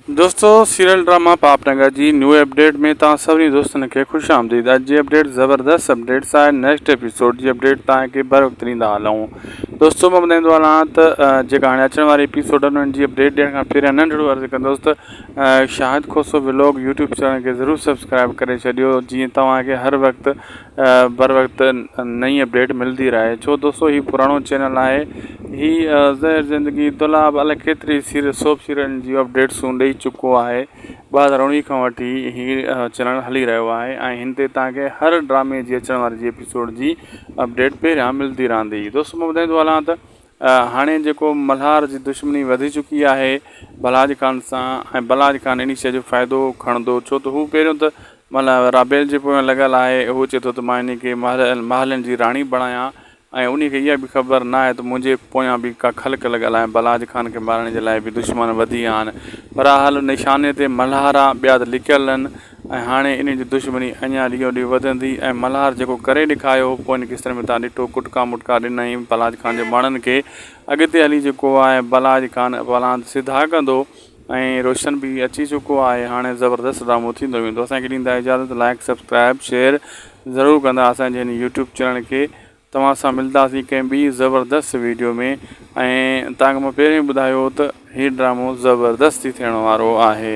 दोस्तों serial drama पापनगर जी new update में तव्हां सभिनी दोस्तनि खे ख़ुशि आमदीद। अॼु जी अपडेट ज़बरदस्त अपडेट्स आहे। नेक्स्ट एपिसोड जी अपडेट तव्हांखे बर वक़्तु ॾींदा हलूं। दोस्तों मां ॿुधाईंदो हलां त जेका हाणे अचण वारी एपिसोड आहिनि उन्हनि जी अपडेट ॾियण खां पहिरियों नंढिड़ो अर्ज़ु कंदुसि त शाहिद खोसो व्लॉग यूट्यूब चैनल खे ज़रूरु सब्सक्राइब करे छॾियो, जीअं तव्हांखे हर वक़्तु बर वक़्तु नई अपडेट मिलंदी रहे। छो दोस्तों हीउ पुराणो चैनल आहे। हीअ ज़हर ज़िंदगी दुलाब अलाए केतिरी सोप सीरियलनि जी अपडेट्सूं ॾेई चुको आहे। 2019 खां वठी हीअ चैनल हली रहियो आहे ऐं हिन ते तव्हांखे हर ड्रामे जी अचण वारी जी एपिसोड जी अपडेट पहिरियां मिलंदी रहंदी। दोस्तों मां ॿुधाईंदो हलां त हाणे जेको मल्हार जी दुश्मनी वधी चुकी आहे बलाज ख़ान सां, ऐं बलाज ख़ान इन शइ जो फ़ाइदो खणंदो, छो त हू पहिरियों त मतिलबु राबेल जे पोयां लॻियल आहे। उहो चए थो त मां इन खे महलनि जी राणी बणायां ऐं उन खे इहा बि ख़बर न आहे त मुंहिंजे पोयां बि का ख़लक़ लॻियल आहे। बलाज ख़ान खे मारण जे लाइ बि दुश्मन वधी विया आहिनि। बहरहाल निशाने ते मल्हार आहे, ॿिया त लिकियल आहिनि ऐं हाणे इन जी दुश्मनी अञा ॾींहों ॾींहुं वधंदी। ऐं मल्हार जेको करे ॾेखारियो पोइ इन किस्म में तव्हां ॾिठो कुटका मुटका ॾिनई बलाज ख़ान जे माण्हुनि खे। अॻिते हली जेको आहे बलाज ख़ान बलान सिधा कंदो ऐं रोशन बि अची चुको आहे। हाणे ज़बरदस्त ड्रामो थींदो वेंदो। असांखे ॾींदा इजाज़त, लाइक सब्सक्राइब शेयर ज़रूरु कंदा असांजे हिन यूट्यूब चैनल खे। तव्हां सां मिलंदासीं कंहिं ॿी ज़बरदस्त वीडियो में। ऐं तव्हांखे मां पहिरियों ॿुधायो त हीउ ड्रामो ज़बरदस्त थी थियण वारो आहे।